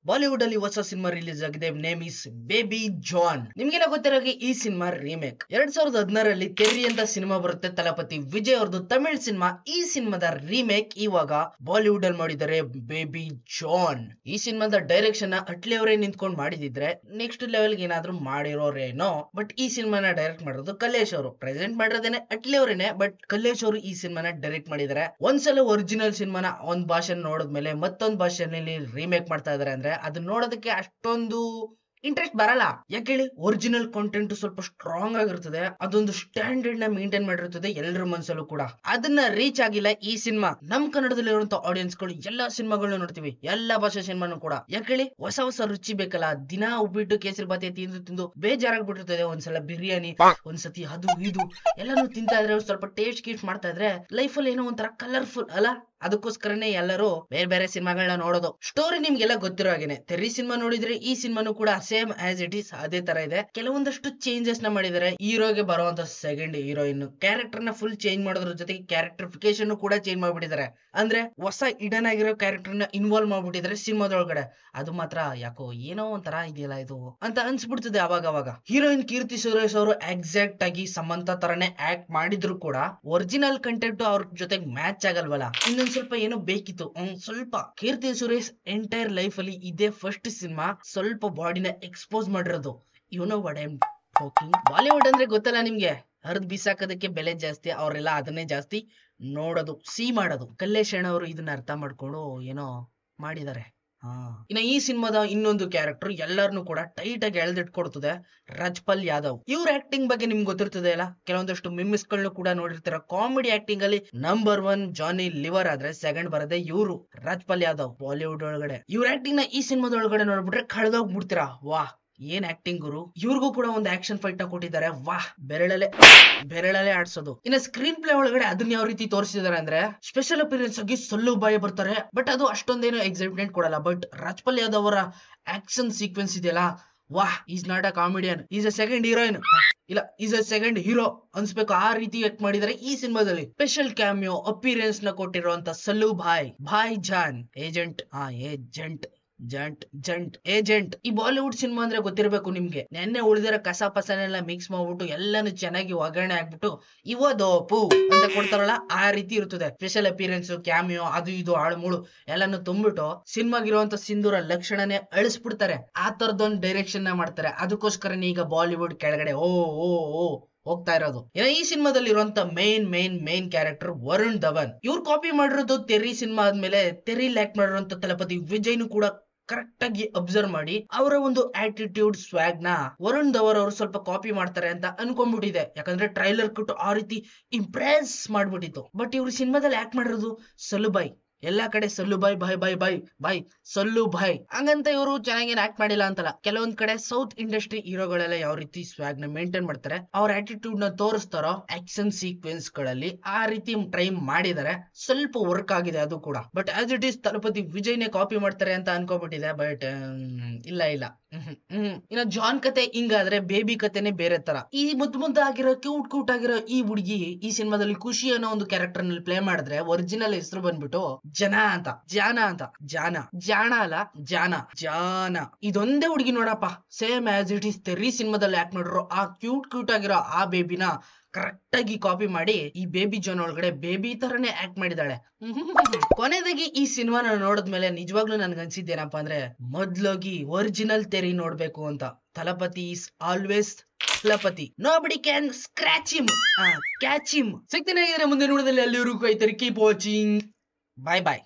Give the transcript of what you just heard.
Bollywood ಅಲ್ಲಿ ಹೊಸ cinema release ಆಗಿದೆ. Name is baby John. ನಿಮ್ಗೆಲ್ಲ ಗೊತ್ತಿರೋ ಹಾಗೆ ಈ ಸಿನಿಮಾ ರೀಮೇಕ್ 2016ರಲ್ಲಿ ತೆರ್ರಿ ಅಂತ ಸಿನಿಮಾ ಬರುತ್ತೆ. ತಲಪತಿ ವಿಜಯ್ ಅವ್ರದ್ದು ತಮಿಳ್ ಸಿನಿಮಾ. ಈ ಸಿನಿಮಾದ ರೀಮೇಕ್ ಇವಾಗ ಬಾಲಿವುಡ್ ಅಲ್ಲಿ ಮಾಡಿದ್ದಾರೆ, ಬೇಬಿ ಜಾನ್. ಈ ಸಿನಿಮಾದ ಡೈರೆಕ್ಷನ್ ಅಟ್ಲಿ ಅವರೇ ನಿಂತ್ಕೊಂಡು ಮಾಡಿದಿದ್ರೆ ನೆಕ್ಸ್ಟ್ ಲೆವೆಲ್ ಏನಾದ್ರು ಮಾಡಿರೋರೇನೋ. ಬಟ್ ಈ ಸಿನಿಮಾನ ಡೈರೆಕ್ಟ್ ಮಾಡಿರೋದು ಕಲ್ಲೇಶ್ ಅವರು. ಪ್ರೆಸೆಂಟ್ ಮಾಡಿರೋದೇನೆ ಅಟ್ಲಿ ಅವರೇನೆ, ಬಟ್ ಕಲ್ಲೇಶ್ ಅವರು ಈ ಸಿನಿಮಾನ ಡೈರೆಕ್ಟ್ ಮಾಡಿದ್ದಾರೆ. ಒಂದ್ಸಲ ಒರಿಜಿನಲ್ ಸಿನಿಮಾನ ಒಂದ್ ಭಾಷೆ ನೋಡಿದ್ಮೇಲೆ ಮತ್ತೊಂದ್ ಭಾಷೆನಲ್ಲಿ ರೀಮೇಕ್ ಮಾಡ್ತಾ ಇದಾರೆ ಅಂದ್ರೆ ಅದನ್ನ ನೋಡೋದಕ್ಕೆ ಅಷ್ಟೊಂದು ಇಂಟ್ರೆಸ್ಟ್ ಬರಲ್ಲ. ಯಾಕೆ ಹೇಳಿ, ಒರಿಜಿನಲ್ ಕಾಂಟೆಂಟ್ ಸ್ವಲ್ಪ ಸ್ಟ್ರಾಂಗ್ ಆಗಿರ್ತದೆ, ಅದೊಂದು ಸ್ಟ್ಯಾಂಡರ್ಡ್ ನ ಮೇಂಟೈನ್ ಮಾಡಿರ್ತದೆ ಎಲ್ಲರ ಮನಸ್ಸಲ್ಲೂ ಕೂಡ. ಅದನ್ನ ರೀಚ್ ಆಗಿಲ್ಲ ಈ ಸಿನಿಮಾ. ನಮ್ ಕನ್ನಡದಲ್ಲಿರುವಂತ ಆಡಿಯನ್ಸ್ ಗಳು ಎಲ್ಲಾ ಸಿನಿಮಾಗಳನ್ನ ನೋಡ್ತೀವಿ, ಎಲ್ಲಾ ಭಾಷೆ ಸಿನಿಮಾನು ಕೂಡ. ಯಾಕೆ ಹೇಳಿ, ಹೊಸ ಹೊಸ ರುಚಿ ಬೇಕಲ್ಲ. ದಿನ ಉಪ್ಪಿಟ್ಟು ಕೇಸರಿ ಬಾತಿ ತಿಂದು ತಿಂದು ಬೇಜಾರಾಗ್ಬಿಟ್ಟಿರ್ತದೆ. ಒಂದ್ಸಲ ಬಿರಿಯಾನಿ, ಒಂದ್ಸತಿ ಅದು ಇದು ಎಲ್ಲಾನು ತಿಂತಾ ಇದ್ರೆ ಸ್ವಲ್ಪ ಟೇಸ್ಟ್ ಗೀಸ್ಟ್ ಮಾಡ್ತಾ ಇದ್ರೆ ಲೈಫ್ ಅಲ್ಲಿ ಏನೋ ಒಂಥರ ಕಲರ್ಫುಲ್ ಅಲ್ಲ. ಅದಕ್ಕೋಸ್ಕರನೇ ಎಲ್ಲರೂ ಬೇರೆ ಬೇರೆ ಸಿನಿಮಾಗಳನ್ನ ನೋಡೋದು. ಸ್ಟೋರಿ ನಿಮ್ಗೆಲ್ಲ ಗೊತ್ತಿರೋ ಹಾಗೇನೆ. ತೆರಿ ಸಿನಿಮಾ ನೋಡಿದ್ರೆ ಈ ಸಿನಿಮಾನು ಕೂಡ ಸೇಮ್ ಆಸ್ ಇಟ್ ಈಸ್ ಅದೇ ತರ ಇದೆ. ಕೆಲವೊಂದಷ್ಟು ಚೇಂಜಸ್ ನ ಮಾಡಿದ್ದಾರೆ. ಹೀರೋಗೆ ಬರುವಂತ ಸೆಕೆಂಡ್ ಹೀರೋಯಿನ್ ಕ್ಯಾರೆಕ್ಟರ್ ನ ಫುಲ್ ಚೇಂಜ್ ಮಾಡೋದ್ರ ಜೊತೆಗೆ ಕ್ಯಾರೆಕ್ಟರಿಫಿಕೇಶನ್ ಕೂಡ ಚೇಂಜ್ ಮಾಡ್ಬಿಟ್ಟಿದ್ದಾರೆ. ಅಂದ್ರೆ ಹೊಸ ಇಡನ್ ಆಗಿರೋ ಕ್ಯಾರೆಕ್ಟರ್ ನ ಇನ್ವಾಲ್ವ್ ಮಾಡ್ಬಿಟ್ಟಿದ್ದಾರೆ ಸಿನಿಮಾದೊಳಗಡೆ. ಅದು ಮಾತ್ರ ಯಾಕೋ ಏನೋ ಒಂಥರ ಇದೆಯಲ್ಲ ಇದು ಅಂತ ಅನ್ಸ್ಬಿಡ್ತದೆ ಅವಾಗ. ಹೀರೋಯಿನ್ ಕೀರ್ತಿ ಸುರೇಶ್ ಅವರು ಎಕ್ಸಾಕ್ಟ್ ಆಗಿ ಸಮಂತ ತರನೇ ಆಕ್ಟ್ ಮಾಡಿದ್ರು ಕೂಡ ಒರಿಜಿನಲ್ ಕಂಟೆಂಟ್ ಅವ್ರ ಜೊತೆಗೆ ಮ್ಯಾಚ್ ಆಗಲ್ವಲ್ಲ. ಇನ್ನೊಂದ್ ಸ್ವಲ್ಪ ಏನೋ ಬೇಕಿತ್ತು. ಸ್ವಲ್ಪ ಕೀರ್ತಿ ಸುರೇಶ್ ಎಂಟೈರ್ ಲೈಫ್ ಅಲ್ಲಿ ಇದೇ ಫಸ್ಟ್ ಸಿನಿಮಾ ಸ್ವಲ್ಪ ಬಾಡಿನ ಎಕ್ಸ್ಪೋಸ್ ಮಾಡಿರೋದು. You know what I am talking. Bollywood ಅಂದ್ರೆ ಗೊತ್ತಲ್ಲ ನಿಮ್ಗೆ, ಹರಿದ್ ಬಿಸಾಕೋದಕ್ಕೆ ಬೆಲೆ ಜಾಸ್ತಿ. ಅವರೆಲ್ಲ ಅದನ್ನೇ ಜಾಸ್ತಿ ನೋಡೋದು, ಮಾಡೋದು. ಕಲ್ಲೇಶ್ ಅವರು ಇದನ್ನ ಅರ್ಥ ಮಾಡ್ಕೊಂಡು ಏನೋ ಮಾಡಿದ್ದಾರೆ. ಇನ್ನ ಈ ಸಿನಿಮಾದ ಇನ್ನೊಂದು ಕ್ಯಾರೆಕ್ಟರ್ ಎಲ್ಲರನ್ನು ಕೂಡ ಟೈಟ್ ಆಗಿ ಎಳ್ದಿಟ್ಕೊಡ್ತದೆ, ರಾಜ್ಪಾಲ್ ಯಾದವ್. ಇವ್ರ ಆಕ್ಟಿಂಗ್ ಬಗ್ಗೆ ನಿಮ್ಗೆ ಗೊತ್ತಿರ್ತದೆ ಅಲ್ಲ. ಕೆಲವೊಂದಷ್ಟು ಮಿಮ್ಮಿಸ್ ಗಳನ್ನೂ ಕೂಡ ನೋಡಿರ್ತೀರ. ಕಾಮಿಡಿ ಆಕ್ಟಿಂಗ್ ಅಲ್ಲಿ ನಂಬರ್ 1 ಜಾನಿ ಲಿವರ್ ಆದ್ರೆ ಸೆಕೆಂಡ್ ಬರದೆ ಇವರು ರಾಜ್ಪಾಲ್ ಯಾದವ್ ಬಾಲಿವುಡ್ ಒಳಗಡೆ. ಇವ್ರ ಆಕ್ಟಿಂಗ್ ನ ಈ ಸಿನಿಮಾದೊಳಗಡೆ ನೋಡ್ಬಿಟ್ರೆ ಕಳೆದೋಗ್ಬಿಡ್ತೀರಾ. ವಾಹ್, ಏನ್ ಆಕ್ಟಿಂಗ್ ಗುರು. ಇವ್ರಿಗೂ ಕೂಡ ಒಂದು ಆಕ್ಷನ್ ಫೈಟ್ ನ ಕೊಟ್ಟಿದ್ದಾರೆ. ವಾಹ್, ಬೆರಳಲೆ ಆಡ್ಸೋದು. ಇನ್ನ ಸ್ಕ್ರೀನ್ ಪ್ಲೇ ಒಳಗಡೆ ಅದನ್ನ ಯಾವ ರೀತಿ ತೋರಿಸಿದಾರೆ ಅಂದ್ರೆ, ಸ್ಪೆಷಲ್ ಅಪಿಯರೆನ್ಸ್ ಆಗಿ ಸಲ್ಲು ಬಾಯಿ ಬರ್ತಾರೆ, ಬಟ್ ಅದು ಅಷ್ಟೊಂದೇನು ಎಕ್ಸೈಟ್ಮೆಂಟ್ ಕೊಡಲ್ಲ. ಬಟ್ ರಾಜ್ಪಾಲ್ ಯಾದವ್ ಅವರ ಆಕ್ಷನ್ ಸೀಕ್ವೆನ್ಸ್ ಇದೆಯಲ್ಲ, ವಾಹ್, is not a comedian, is a second heroine, ಇಲ್ಲ ಈಸ್ ಅ ಸೆಕೆಂಡ್ ಹೀರೋ ಅನ್ಸ್ಬೇಕು. ಆ ರೀತಿ ಆಕ್ಟ್ ಮಾಡಿದ್ದಾರೆ ಈ ಸಿನಿಮಾದಲ್ಲಿ. ಸ್ಪೆಷಲ್ ಕ್ಯಾಮಿಯೋ ಅಪಿಯರೆನ್ಸ್ ನ ಕೊಟ್ಟಿರುವಂತ ಸಲ್ಲು ಭಾಯ್ ಜಾನ್ ಏಜೆಂಟ್. ಈ ಬಾಲಿವುಡ್ ಸಿನಿಮಾ ಅಂದ್ರೆ ಗೊತ್ತಿರಬೇಕು ನಿಮ್ಗೆ. ನೆನ್ನೆ ಉಳಿದಿರೋ ಕಸ ಪಸನೆಲ್ಲ ಮಿಕ್ಸ್ ಮಾಡ್ಬಿಟ್ಟು ಎಲ್ಲಾನು ಚೆನ್ನಾಗಿ ಒಗ್ಗರಣೆ ಹಾಕ್ಬಿಟ್ಟು ಇವದೋಪು ಅಂತ ಕೊಡ್ತಾರಲ್ಲ, ಆ ರೀತಿ ಇರ್ತದೆ. ಸ್ಪೆಷಲ್ ಅಪಿಯರೆನ್ಸ್, ಕ್ಯಾಮಿಯೋ, ಅದು ಇದು ಆಳುಮೂಳು ಎಲ್ಲಾನು ತುಂಬಿಟ್ಟು ಸಿನಿಮಾಗಿರುವಂತ ಸಿಂಧೂರ ಲಕ್ಷಣನೇ ಅಳಿಸ್ಬಿಡ್ತಾರೆ. ಆ ತರದೊಂದು ಡೈರೆಕ್ಷನ್ ನ ಮಾಡ್ತಾರೆ. ಅದಕ್ಕೋಸ್ಕರನೇ ಈಗ ಬಾಲಿವುಡ್ ಕೆಳಗಡೆ ಹೋಗ್ತಾ ಇರೋದು. ಈ ಸಿನಿಮಾದಲ್ಲಿ ಇರುವಂತ ಮೇನ್ ಕ್ಯಾರೆಕ್ಟರ್ ವರುಣ್ ಧವನ್. ಇವ್ರು ಕಾಪಿ ಮಾಡಿರೋದು ತೆರಿ ಸಿನಿಮಾ ಆದ್ಮೇಲೆ ತೆರಿಲ್ ಆಕ್ಟ್ ಮಾಡಿರುವಂತ ತಲಪತಿ ವಿಜಯ್ನು ಕೂಡ ಕರೆಕ್ಟ್ ಆಗಿ ಅಬ್ಸರ್ವ್ ಮಾಡಿ ಅವರ ಒಂದು ಆಟಿಟ್ಯೂಡ್ ಸ್ವಾಗ್ ನ ವರುಣ್ ಧವನ್ ಅವರು ಸ್ವಲ್ಪ ಕಾಪಿ ಮಾಡ್ತಾರೆ ಅಂತ ಅನ್ಕೊಂಡ್ಬಿಟ್ಟಿದೆ. ಯಾಕಂದ್ರೆ ಟ್ರೈಲರ್ ಕೊಟ್ಟು ಆ ರೀತಿ ಇಂಪ್ರೆಸ್ ಮಾಡ್ಬಿಟ್ಟಿತ್ತು. ಬಟ್ ಇವ್ರು ಸಿನಿಮಾದಲ್ಲಿ ಆಕ್ಟ್ ಮಾಡಿರೋದು ಸಲ್ಲುಬಾಯಿ. ಎಲ್ಲಾ ಕಡೆ ಸಲ್ಲು ಬಾಯ್ ಸಲ್ಲು ಬಾಯ್ ಹಂಗಂತ ಇವರು ಚೆನ್ನಾಗಿ ಆಕ್ಟ್ ಮಾಡಿಲ್ಲ ಅಂತಲ್ಲ. ಕೆಲವೊಂದ್ ಕಡೆ ಸೌತ್ ಇಂಡಸ್ಟ್ರಿ ಹೀರೋಗಳೆಲ್ಲ ಯಾವ ರೀತಿ ಸ್ವಾಗ್ ನ ಮೇಂಟೈನ್ ಮಾಡ್ತಾರೆ, ಅವ್ರ ಆಟಿಟ್ಯೂಡ್ ನ ತೋರಿಸ್ತಾರೋ ಆಕ್ಷನ್ ಸೀಕ್ವೆನ್ಸ್ ಗಳಲ್ಲಿ ಆ ರೀತಿ ಟ್ರೈ ಮಾಡಿದ್ದಾರೆ. ಸ್ವಲ್ಪ ವರ್ಕ್ ಆಗಿದೆ ಅದು ಕೂಡ. But as it is Thalapathy ವಿಜಯ್ನೇ ಕಾಪಿ ಮಾಡ್ತಾರೆ ಅಂತ ಅನ್ಕೋಬಿಟ್ಟಿದೆ. ಬಟ್ ಇಲ್ಲ ಇನ್ನ ಜಾನ್ ಕತೆ ಹಿಂಗಾದ್ರೆ ಬೇಬಿ ಕತೆನೆ ಬೇರೆ ತರ. ಈ ಮುದ್ದಾಗಿರೋ ಕ್ಯೂಟ್ ಆಗಿರೋ ಈ ಹುಡುಗಿ ಈ ಸಿನಿಮಾದಲ್ಲಿ ಖುಷಿ ಅನ್ನೋ ಒಂದು ಕ್ಯಾರೆಕ್ಟರ್ ನಲ್ಲಿ ಪ್ಲೇ ಮಾಡಿದ್ರೆ ಒರಿಜಿನಲ್ ಹೆಸರು ಬಂದ್ಬಿಟ್ಟು ಜಾನ. ಇದೊಂದೇ ಹುಡುಗಿ ನೋಡಪ್ಪ, ಸೇಮ್ ಆಸ್ ಇಟ್ ಈಸ್ ತೆರಿ ಸಿನಿಮಾದಲ್ಲಿ ಆಕ್ಟ್ ಮಾಡಿರೋ ಆ ಕ್ಯೂಟ್ ಆಗಿರೋ ಆ ಬೇಬಿನ ಕರೆಕ್ಟ್ ಆಗಿ ಕಾಪಿ ಮಾಡಿ ಈ ಬೇಬಿ ಜಾನ್ ಒಳಗಡೆ ಬೇಬಿ ತರನೇ ಆಕ್ಟ್ ಮಾಡಿದಾಳೆ. ಕೊನೆದಾಗಿ ಈ ಸಿನಿಮಾನ ನೋಡಿದ್ಮೇಲೆ ನಿಜವಾಗ್ಲೂ ನನ್ಗೆ ಅನ್ಸಿದ್ದೇನಪ್ಪ ಅಂದ್ರೆ, ಮೊದ್ಲೋಗಿ ಒರಿಜಿನಲ್ ತೆರಿ ನೋಡ್ಬೇಕು ಅಂತ. Thalapathy is always Thalapathy. Nobody can scratch him, catch him. ಸಿಗ್ತೀನಿ ಮುಂದೆ ನೋಡಿದಲ್ಲಿ ಅಲ್ಲಿವರೆಗೂ ಕೀಪ್ ವಾಚಿಂಗ್. ಬಾಯ್.